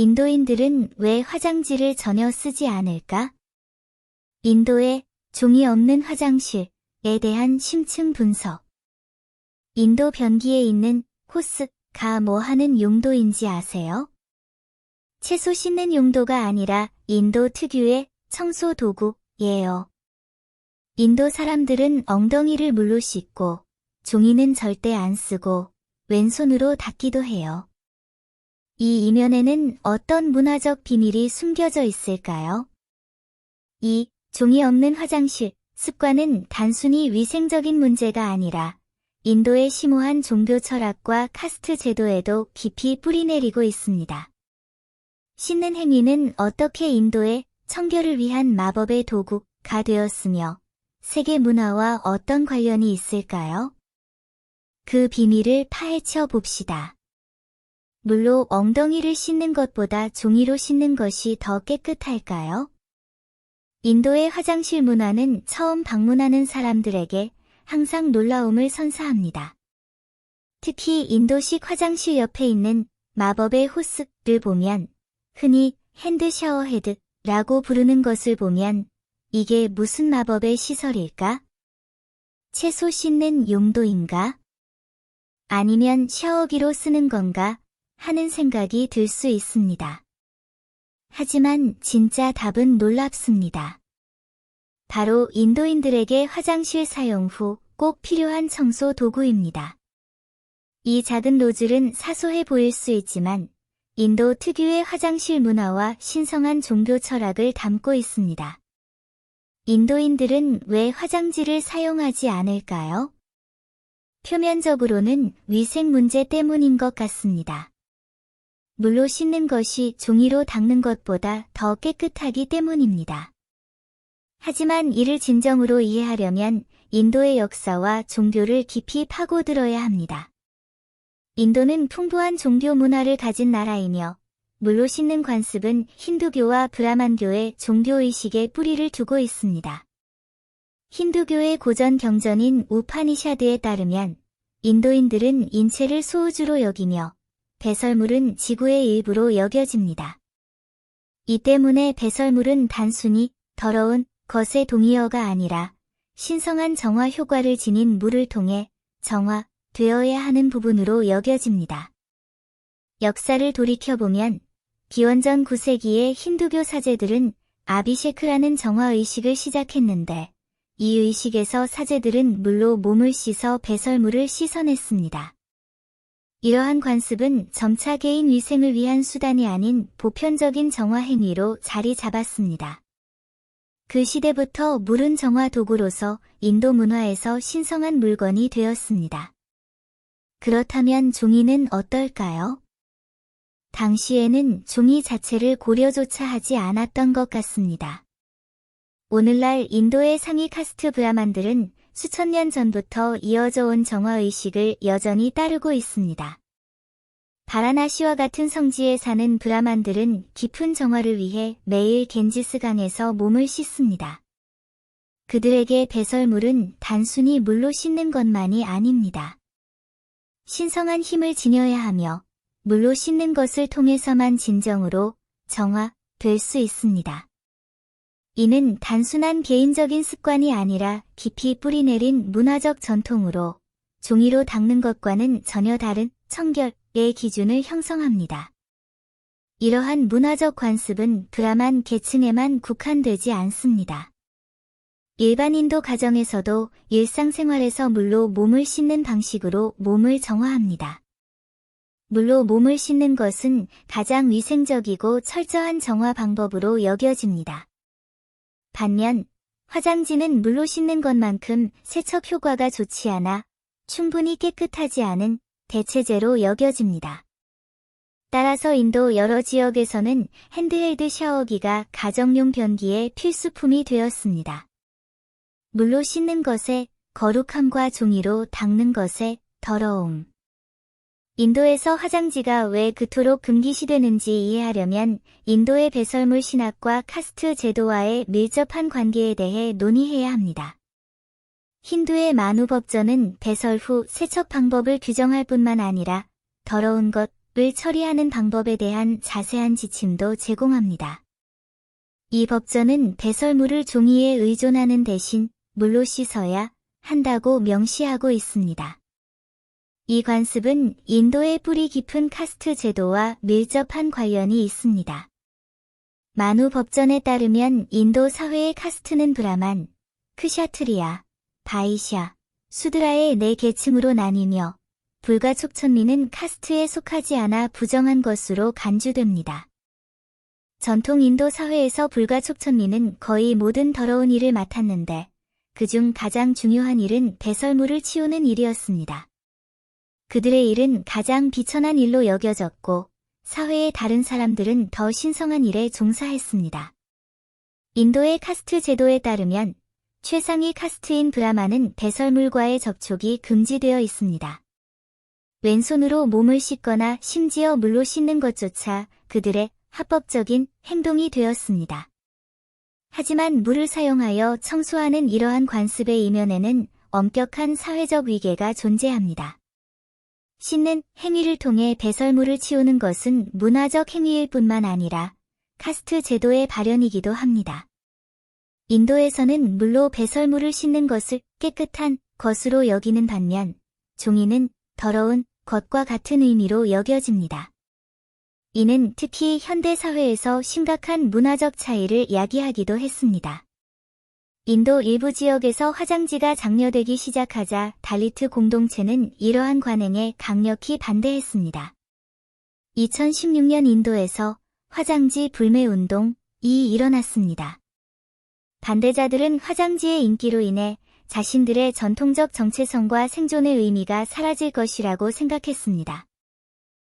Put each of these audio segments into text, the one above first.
인도인들은 왜 화장지를 전혀 쓰지 않을까? 인도의 종이 없는 화장실에 대한 심층 분석. 인도 변기에 있는 호스가 뭐 하는 용도인지 아세요? 채소 씻는 용도가 아니라 인도 특유의 청소 도구예요. 인도 사람들은 엉덩이를 물로 씻고 종이는 절대 안 쓰고 왼손으로 닦기도 해요. 이 이면에는 어떤 문화적 비밀이 숨겨져 있을까요? 이 종이 없는 화장실 습관은 단순히 위생적인 문제가 아니라 인도의 심오한 종교 철학과 카스트 제도에도 깊이 뿌리내리고 있습니다. 씻는 행위는 어떻게 인도의 청결을 위한 마법의 도구가 되었으며 세계 문화와 어떤 관련이 있을까요? 그 비밀을 파헤쳐 봅시다. 물로 엉덩이를 씻는 것보다 종이로 씻는 것이 더 깨끗할까요? 인도의 화장실 문화는 처음 방문하는 사람들에게 항상 놀라움을 선사합니다. 특히 인도식 화장실 옆에 있는 마법의 호스를 보면, 흔히 핸드 샤워 헤드라고 부르는 것을 보면 이게 무슨 마법의 시설일까? 채소 씻는 용도인가? 아니면 샤워기로 쓰는 건가? 하는 생각이 들 수 있습니다. 하지만 진짜 답은 놀랍습니다. 바로 인도인들에게 화장실 사용 후 꼭 필요한 청소 도구입니다. 이 작은 노즐은 사소해 보일 수 있지만 인도 특유의 화장실 문화와 신성한 종교 철학을 담고 있습니다. 인도인들은 왜 화장지를 사용하지 않을까요? 표면적으로는 위생 문제 때문인 것 같습니다. 물로 씻는 것이 종이로 닦는 것보다 더 깨끗하기 때문입니다. 하지만 이를 진정으로 이해하려면 인도의 역사와 종교를 깊이 파고들어야 합니다. 인도는 풍부한 종교 문화를 가진 나라이며 물로 씻는 관습은 힌두교와 브라만교의 종교의식에 뿌리를 두고 있습니다. 힌두교의 고전 경전인 우파니샤드에 따르면 인도인들은 인체를 소우주로 여기며 배설물은 지구의 일부로 여겨집니다. 이 때문에 배설물은 단순히 더러운 것의 동의어가 아니라 신성한 정화 효과를 지닌 물을 통해 정화되어야 하는 부분으로 여겨집니다. 역사를 돌이켜보면 기원전 9세기의 힌두교 사제들은 아비셰크라는 정화의식을 시작했는데 이 의식에서 사제들은 물로 몸을 씻어 배설물을 씻어냈습니다. 이러한 관습은 점차 개인 위생을 위한 수단이 아닌 보편적인 정화 행위로 자리 잡았습니다. 그 시대부터 물은 정화 도구로서 인도 문화에서 신성한 물건이 되었습니다. 그렇다면 종이는 어떨까요? 당시에는 종이 자체를 고려조차 하지 않았던 것 같습니다. 오늘날 인도의 상위 카스트 브라만들은 수천 년 전부터 이어져 온 정화의식을 여전히 따르고 있습니다. 바라나시와 같은 성지에 사는 브라만들은 깊은 정화를 위해 매일 겐지스강에서 몸을 씻습니다. 그들에게 배설물은 단순히 물로 씻는 것만이 아닙니다. 신성한 힘을 지녀야 하며 물로 씻는 것을 통해서만 진정으로 정화될 수 있습니다. 이는 단순한 개인적인 습관이 아니라 깊이 뿌리내린 문화적 전통으로 종이로 닦는 것과는 전혀 다른 청결의 기준을 형성합니다. 이러한 문화적 관습은 브라만 계층에만 국한되지 않습니다. 일반 인도 가정에서도 일상생활에서 물로 몸을 씻는 방식으로 몸을 정화합니다. 물로 몸을 씻는 것은 가장 위생적이고 철저한 정화 방법으로 여겨집니다. 반면 화장지는 물로 씻는 것만큼 세척 효과가 좋지 않아 충분히 깨끗하지 않은 대체제로 여겨집니다. 따라서 인도 여러 지역에서는 핸드헬드 샤워기가 가정용 변기의 필수품이 되었습니다. 물로 씻는 것의 거룩함과 종이로 닦는 것의 더러움. 인도에서 화장지가 왜 그토록 금기시되는지 이해하려면 인도의 배설물 신학과 카스트 제도와의 밀접한 관계에 대해 논의해야 합니다. 힌두의 마누법전은 배설 후 세척 방법을 규정할 뿐만 아니라 더러운 것을 처리하는 방법에 대한 자세한 지침도 제공합니다. 이 법전은 배설물을 종이에 의존하는 대신 물로 씻어야 한다고 명시하고 있습니다. 이 관습은 인도의 뿌리 깊은 카스트 제도와 밀접한 관련이 있습니다. 마누 법전에 따르면 인도 사회의 카스트는 브라만, 크샤트리아, 바이샤, 수드라의 4계층으로 나뉘며 불가촉천리는 카스트에 속하지 않아 부정한 것으로 간주됩니다. 전통 인도 사회에서 불가촉천리는 거의 모든 더러운 일을 맡았는데 그중 가장 중요한 일은 배설물을 치우는 일이었습니다. 그들의 일은 가장 비천한 일로 여겨졌고 사회의 다른 사람들은 더 신성한 일에 종사했습니다. 인도의 카스트 제도에 따르면 최상위 카스트인 브라만은 배설물과의 접촉이 금지되어 있습니다. 왼손으로 몸을 씻거나 심지어 물로 씻는 것조차 그들의 합법적인 행동이 되었습니다. 하지만 물을 사용하여 청소하는 이러한 관습의 이면에는 엄격한 사회적 위계가 존재합니다. 씻는 행위를 통해 배설물을 치우는 것은 문화적 행위일 뿐만 아니라 카스트 제도의 발현이기도 합니다. 인도에서는 물로 배설물을 씻는 것을 깨끗한 것으로 여기는 반면 종이는 더러운 것과 같은 의미로 여겨집니다. 이는 특히 현대 사회에서 심각한 문화적 차이를 야기하기도 했습니다. 인도 일부 지역에서 화장지가 장려되기 시작하자 달리트 공동체는 이러한 관행에 강력히 반대했습니다. 2016년 인도에서 화장지 불매 운동이 일어났습니다. 반대자들은 화장지의 인기로 인해 자신들의 전통적 정체성과 생존의 의미가 사라질 것이라고 생각했습니다.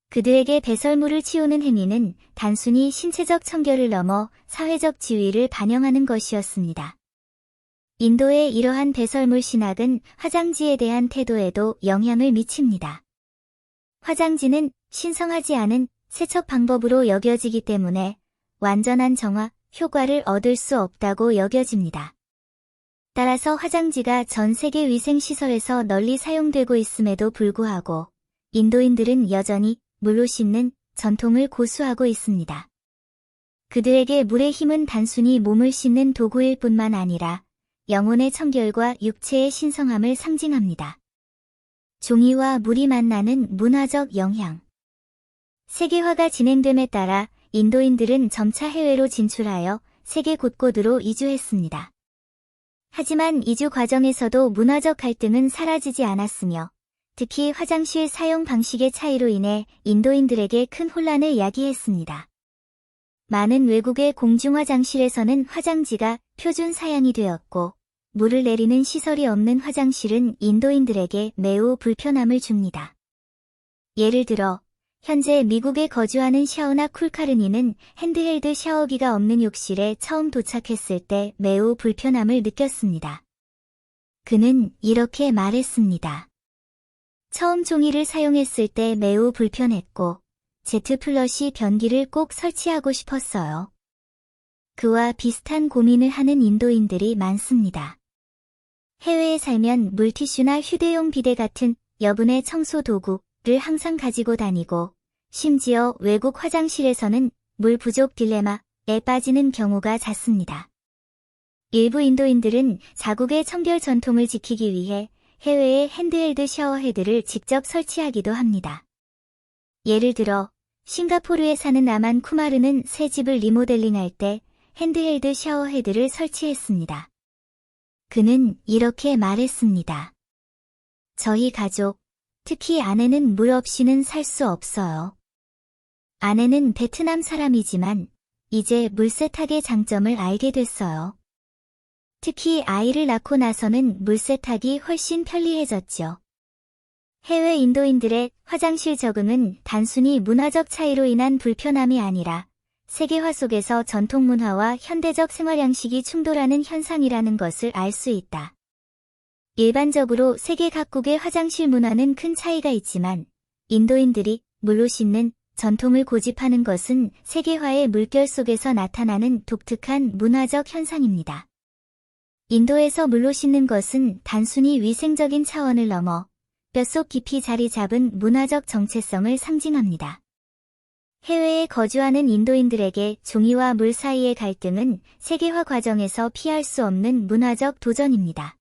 그들에게 배설물을 치우는 행위는 단순히 신체적 청결을 넘어 사회적 지위를 반영하는 것이었습니다. 인도의 이러한 배설물 신학은 화장지에 대한 태도에도 영향을 미칩니다. 화장지는 신성하지 않은 세척 방법으로 여겨지기 때문에 완전한 정화 효과를 얻을 수 없다고 여겨집니다. 따라서 화장지가 전 세계 위생시설에서 널리 사용되고 있음에도 불구하고 인도인들은 여전히 물로 씻는 전통을 고수하고 있습니다. 그들에게 물의 힘은 단순히 몸을 씻는 도구일 뿐만 아니라 영혼의 청결과 육체의 신성함을 상징합니다. 종이와 물이 만나는 문화적 영향. 세계화가 진행됨에 따라 인도인들은 점차 해외로 진출하여 세계 곳곳으로 이주했습니다. 하지만 이주 과정에서도 문화적 갈등은 사라지지 않았으며 특히 화장실 사용 방식의 차이로 인해 인도인들에게 큰 혼란을 야기했습니다. 많은 외국의 공중화장실에서는 화장지가 표준 사양이 되었고 물을 내리는 시설이 없는 화장실은 인도인들에게 매우 불편함을 줍니다. 예를 들어 현재 미국에 거주하는 샤오나 쿨카르니는 핸드헬드 샤워기가 없는 욕실에 처음 도착했을 때 매우 불편함을 느꼈습니다. 그는 이렇게 말했습니다. 처음 종이를 사용했을 때 매우 불편했고 제트 플러시 변기를 꼭 설치하고 싶었어요. 그와 비슷한 고민을 하는 인도인들이 많습니다. 해외에 살면 물티슈나 휴대용 비데 같은 여분의 청소 도구를 항상 가지고 다니고 심지어 외국 화장실에서는 물 부족 딜레마에 빠지는 경우가 잦습니다. 일부 인도인들은 자국의 청결 전통을 지키기 위해 해외에 핸드헬드 샤워헤드를 직접 설치하기도 합니다. 예를 들어 싱가포르에 사는 아만 쿠마르는 새 집을 리모델링할 때 핸드헬드 샤워헤드를 설치했습니다. 그는 이렇게 말했습니다. 저희 가족, 특히 아내는 물 없이는 살 수 없어요. 아내는 베트남 사람이지만 이제 물세탁의 장점을 알게 됐어요. 특히 아이를 낳고 나서는 물세탁이 훨씬 편리해졌죠. 해외 인도인들의 화장실 적응은 단순히 문화적 차이로 인한 불편함이 아니라 세계화 속에서 전통 문화와 현대적 생활 양식이 충돌하는 현상이라는 것을 알 수 있다. 일반적으로 세계 각국의 화장실 문화는 큰 차이가 있지만 인도인들이 물로 씻는 전통을 고집하는 것은 세계화의 물결 속에서 나타나는 독특한 문화적 현상입니다. 인도에서 물로 씻는 것은 단순히 위생적인 차원을 넘어 뼛속 깊이 자리 잡은 문화적 정체성을 상징합니다. 해외에 거주하는 인도인들에게 종이와 물 사이의 갈등은 세계화 과정에서 피할 수 없는 문화적 도전입니다.